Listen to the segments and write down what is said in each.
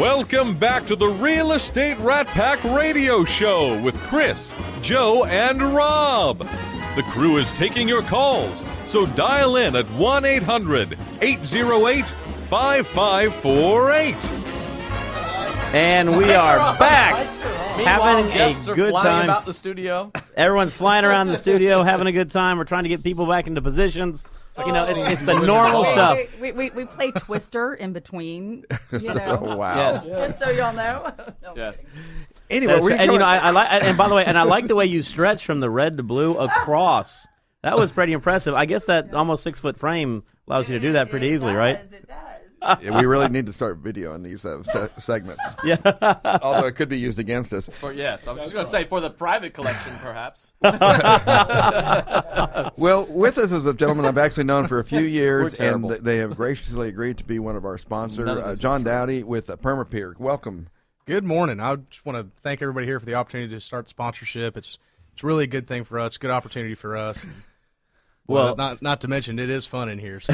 Welcome back to the Real Estate Rat Pack Radio Show with Chris, Joe, and Rob. The crew is taking your calls, so dial in at 1-800-808-5548. And we are back having a good flying time. About the studio. Everyone's flying around the studio having a good time. We're trying to get people back into positions. It's the normal stuff. We play Twister in between. You know, Oh, wow. Yes. just so y'all know. No. Yes. Anyway, I like. And by the way, I like the way you stretch from the red to blue across. That was pretty impressive. I guess that almost 6-foot frame allows you to do that pretty easily, right? It does. we really need to start videoing these segments. Yeah. Although it could be used against us. Yes, I was just going to say for the private collection, perhaps. Well, with us is a gentleman I've actually known for a few years, We're and terrible. they have graciously agreed to be one of our None of sponsors, this is John true. Dowdy with Permapeer. Welcome. Good morning. I just want to thank everybody here for the opportunity to start the sponsorship. It's really a good thing for us, good opportunity for us. Well, not to mention it is fun in here. So.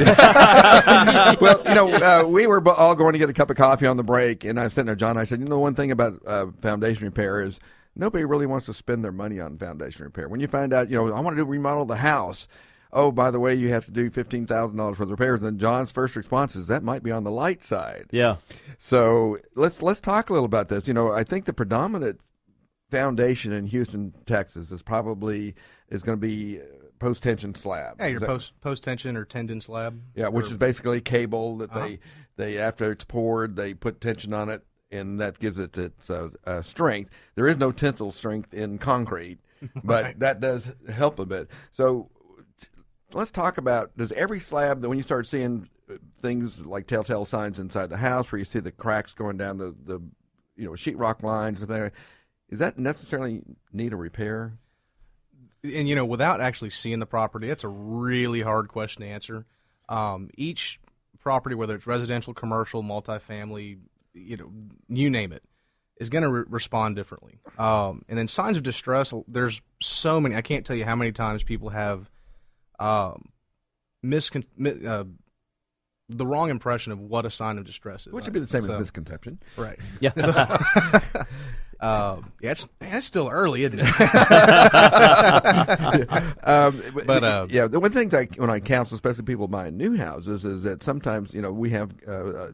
Well, we were all going to get a cup of coffee on the break, and I was sitting there, John. I said, one thing about foundation repair is nobody really wants to spend their money on foundation repair. When you find out, I want to remodel the house. Oh, by the way, you have to do $15,000 worth of repairs. Then John's first response is that might be on the light side. yeah. So let's talk a little about this. I think the predominant foundation in Houston, Texas, is going to be post-tension slab. Yeah, your post-tension or tendon slab. Yeah, which is basically cable that they after it's poured, they put tension on it, and that gives it its strength. There is no tensile strength in concrete, but that does help a bit. So let's talk about, does every slab, that when you start seeing things like telltale signs inside the house where you see the cracks going down the sheetrock lines, and everything, is that necessarily need a repair? And, without actually seeing the property, that's a really hard question to answer. Each property, whether it's residential, commercial, multifamily, you name it, is going to respond differently. And then signs of distress, there's so many. I can't tell you how many times people have the wrong impression of what a sign of distress is. Which would be the same as misconception. Right. Yeah. It's still early, isn't it? The one thing when I counsel, especially people buying new houses, is that sometimes we have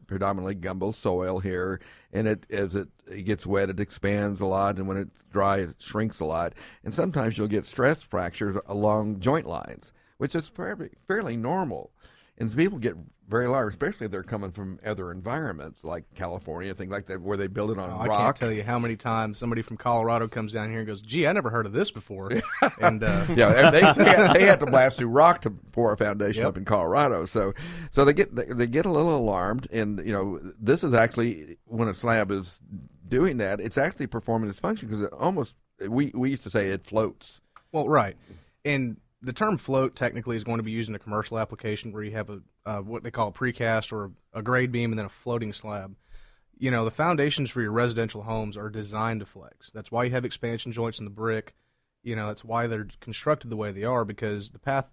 predominantly gumbo soil here, and as it gets wet, it expands a lot, and when it's dry, it shrinks a lot, and sometimes you'll get stress fractures along joint lines, which is fairly normal. And people get very large, especially if they're coming from other environments like California, things like that, where they build it on rock. I can't tell you how many times somebody from Colorado comes down here and goes, "Gee, I never heard of this before." And they had to blast through rock to pour a foundation Yep. up in Colorado. So they get a little alarmed, and this is actually, when a slab is doing that, it's actually performing its function, because it almost, we used to say it floats. well, right, and the term float technically is going to be used in a commercial application where you have what they call a precast or a grade beam and then a floating slab. The foundations for your residential homes are designed to flex. That's why you have expansion joints in the brick. That's why they're constructed the way they are, because the path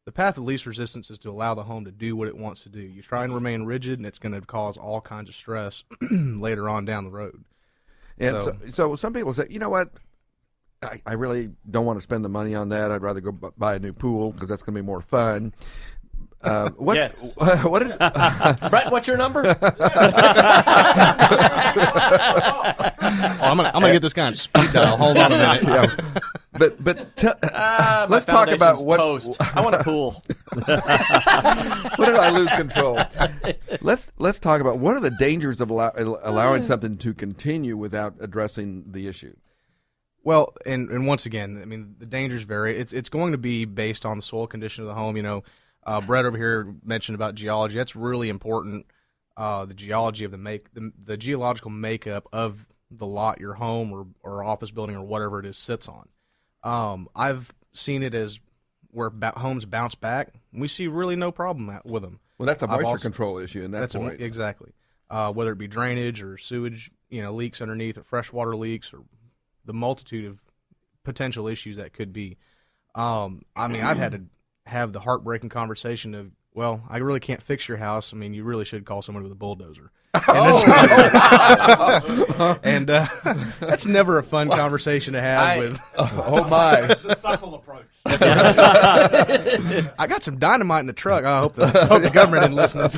of least resistance is to allow the home to do what it wants to do. You try and remain rigid, and it's going to cause all kinds of stress later on down the road. And so some people say, you know what? I really don't want to spend the money on that. I'd rather go buy a new pool, because that's going to be more fun. Yes. What is Brett, what's your number? I'm gonna get this guy on speed dial. Hold on a minute. Yeah. But let's talk about what. Toast. I want a pool. What did I lose control? Let's talk about what are the dangers of allowing something to continue without addressing the issue. Well, and once again, I mean, the dangers vary. It's going to be based on the soil condition of the home. Brett over here mentioned about geology. That's really important. The geology of the geological makeup of the lot your home or office building or whatever it is sits on. I've seen it as where homes bounce back. We see really no problem with them. Well, that's a moisture control issue, and that's exactly. Whether it be drainage or sewage, leaks underneath, or freshwater leaks, or the multitude of potential issues that could be. I've had to have the heartbreaking conversation of, well, I really can't fix your house. I mean, you really should call someone with a bulldozer. And that's never a fun conversation to have with. Oh my! The subtle approach. I got some dynamite in the truck. I hope the government didn't listen. Wow!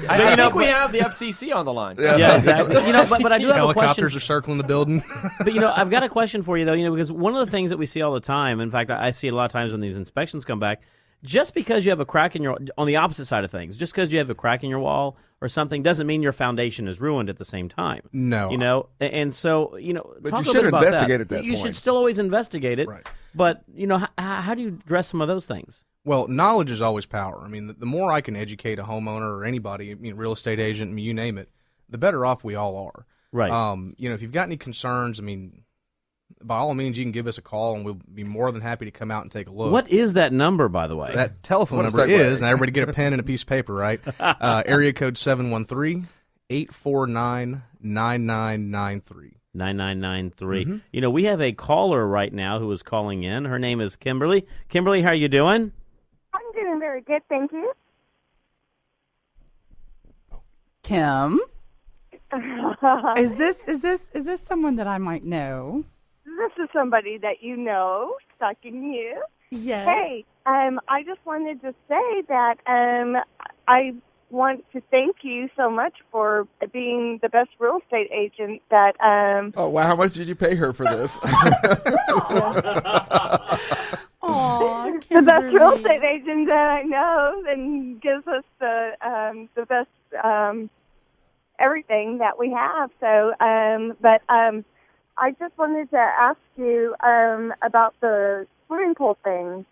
I think we have the FCC on the line. Yeah, exactly. But I do have a question. Helicopters are circling the building. But I've got a question for you though. Because one of the things that we see all the time, in fact, I see it a lot of times when these inspections come back. Just because you have a crack in your, on the opposite side of things, just because you have a crack in your wall or something doesn't mean your foundation is ruined at the same time. No. And so, But talk you a should bit about investigate that. at that You point. should still always investigate it. Right. But, how do you address some of those things? Well, knowledge is always power. I mean, the more I can educate a homeowner or anybody, real estate agent, you name it, the better off we all are. Right. If you've got any concerns, by all means, you can give us a call, and we'll be more than happy to come out and take a look. What is that number, by the way? That telephone number is, and everybody get a pen and a piece of paper, right? Area code 713-849-9993. 9993. We have a caller right now who is calling in. Her name is Kimberly. Kimberly, how are you doing? I'm doing very good, thank you. Kim, is this someone that I might know? This is somebody that you know, stalking you. Yes. Hey, I just wanted to say that I want to thank you so much for being the best real estate agent that. Oh wow! How much did you pay her for this? Aw, the best real Kimberly. estate agent that I know, and gives us the best everything that we have. So, I just wanted to ask you about the swimming pool thing.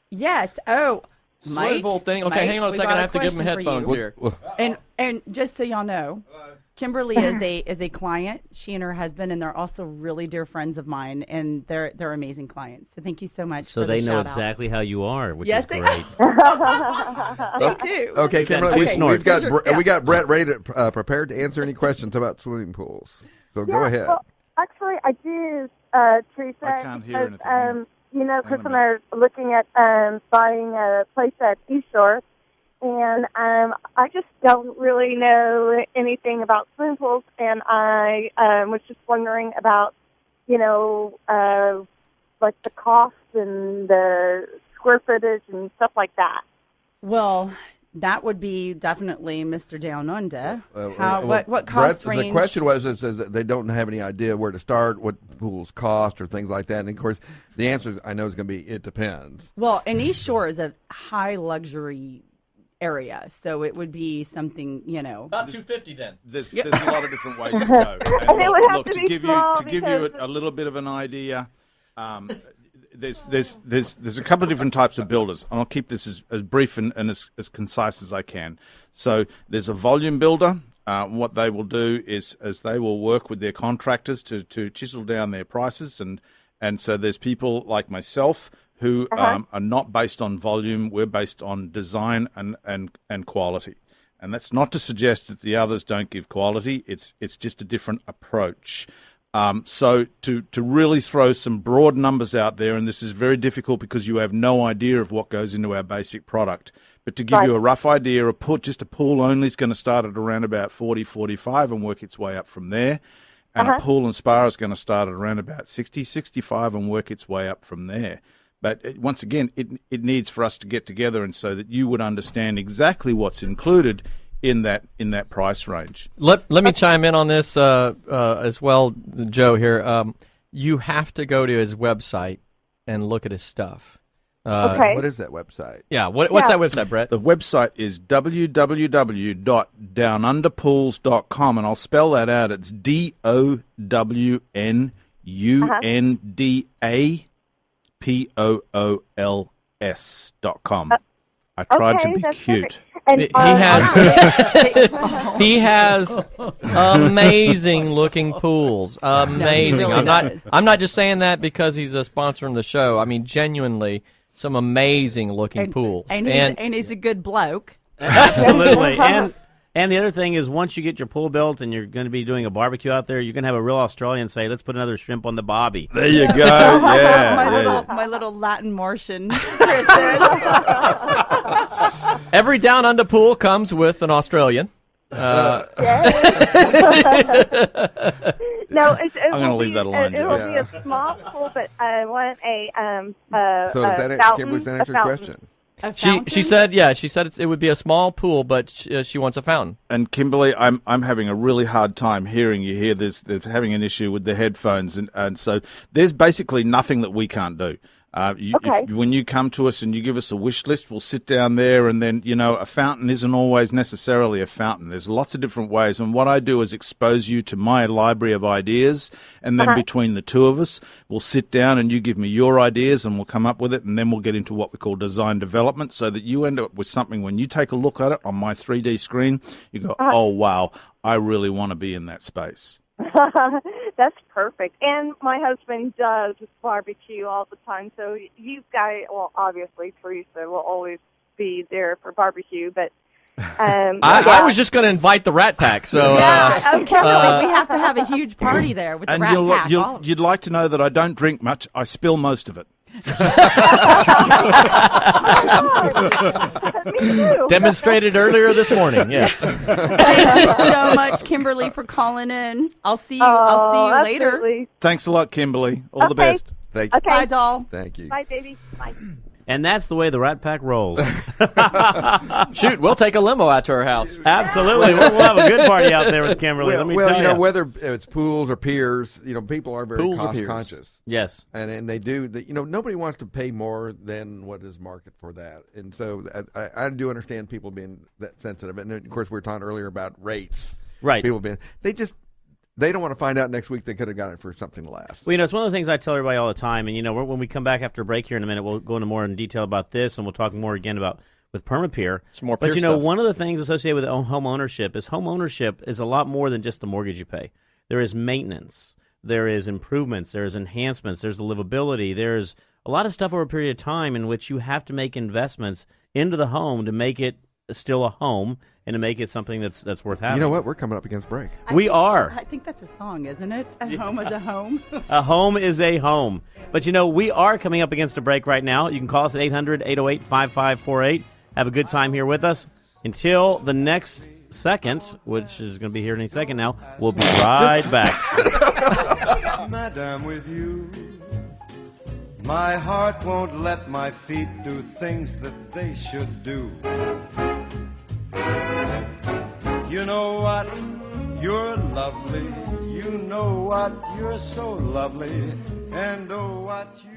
Yes. Oh, Swimming pool thing. Okay, Mike, hang on a we second. got I have to give him question for headphones you. here. And just so y'all know, Kimberly is a client. She and her husband, and they're also really dear friends of mine, and they're amazing clients. So thank you so much. So for they the know shout-out. exactly how you are, which Yes, is they- great. They do. Okay, Kimberly, two snorts. we got Brett ready to prepared to answer any questions about swimming pools. So go ahead. Well, actually, I do, Teresa. I can't hear because, anything. Chris and I are looking at buying a place at East Shore, and I just don't really know anything about swimming pools, and I was just wondering about, like the cost and the square footage and stuff like that. Well, that would be definitely Mr. Down Under. Well, What cost Brett, range? The question was is that they don't have any idea where to start, what pools cost, or things like that. And of course, the answer I know is going to be it depends. Well, and East Shore is a high luxury area, so it would be something, About $250 then. There's a lot of different ways to go. And it would have to to be give small you because a little bit of an idea. There's a couple of different types of builders, and I'll keep this as brief and as concise as I can. So there's a volume builder. What they will do is they will work with their contractors to chisel down their prices, and so there's people like myself who are not based on volume. We're based on design and quality. And that's not to suggest that the others don't give quality. It's just a different approach. So to really throw some broad numbers out there, and this is very difficult because you have no idea of what goes into our basic product. But to give you a rough idea, just a pool only is going to start at around about 40, 45 and work its way up from there. And a pool and spa is going to start at around about 60, 65 and work its way up from there. But once again, it needs for us to get together and so that you would understand exactly what's included in that price range. Let me chime in on this as well, Joe. Here, you have to go to his website and look at his stuff. Okay. What is that website? Yeah, what's that website, Brett? The website is www.downunderpools.com, and I'll spell that out. It's DOWNUNDAPOOLS.com. I tried to be that's cute. perfect. And, He has amazing looking pools. Amazing. really I'm not. does. I'm not just saying that because he's a sponsor in the show. I mean, genuinely, some amazing looking pools. and he's a good bloke. Absolutely. And the other thing is, once you get your pool built and you're going to be doing a barbecue out there, you're going to have a real Australian say, "Let's put another shrimp on the bobby." There you go. Yeah. my little Latin Martian. Chris Every down under pool comes with an Australian. No, I'm going to leave that alone, It Joe. will be a small pool, but I want a So does that fountain, Kimberly's a answer your fountain. question? A She fountain? said it would be a small pool, but she wants a fountain. And Kimberly, I'm having a really hard time hearing you here. They're having an issue with the headphones, and so there's basically nothing that we can't do. Okay. When you come to us and you give us a wish list, we'll sit down there, and then, a fountain isn't always necessarily a fountain. There's lots of different ways, and what I do is expose you to my library of ideas, and then between the two of us, we'll sit down and you give me your ideas, and we'll come up with it, and then we'll get into what we call design development, so that you end up with something when you take a look at it on my 3D screen, you go, oh, wow, I really want to be in that space. That's perfect. And my husband does barbecue all the time, so you guys, well, obviously Teresa will always be there for barbecue, but I was just going to invite the Rat Pack. So Kimberly, we have to have a huge party there with the And Rat Pack. all of you'd like to know that I don't drink much. I spill most of it. Me too. demonstrated earlier this morning. Yes. Thank you so much, Kimberly, for calling in. I'll see you later. Absolutely. Thanks a lot, Kimberly. All the Okay. best. Thank you. Okay. Bye, doll. Thank you. Bye, baby. Bye. And that's the way the Rat Pack rolls. Shoot, we'll take a limo out to her house. Absolutely. We'll have a good party out there with Kimberly. Let me tell you. Whether it's pools or piers, people are very Pools or cost piers. conscious. Yes. And they do, nobody wants to pay more than what is market for that. And so I do understand people being that sensitive. And of course, we were talking earlier about rates. Right. People they don't want to find out next week they could have got it for something less. Well, it's one of the things I tell everybody all the time. And, when we come back after a break here in a minute, we'll go into more in detail about this, and we'll talk more again about with PermaPeer. Some more But, peer stuff. one of the things associated with home ownership is a lot more than just the mortgage you pay. There is maintenance. There is improvements. There is enhancements. There's the livability. There's a lot of stuff over a period of time in which you have to make investments into the home to make it still a home and to make it something that's worth having. You know what? We're coming up against break. We are. I think that's a song, isn't it? A home is a home. A home is a home. But, we are coming up against a break right now. You can call us at 800-808-5548. Have a good time here with us. Until the next second, which is going to be here any second now, we'll be right back. Madam, with you, my heart won't let my feet do things that they should do. You know what? You're lovely. You know what? You're so lovely. And oh, what you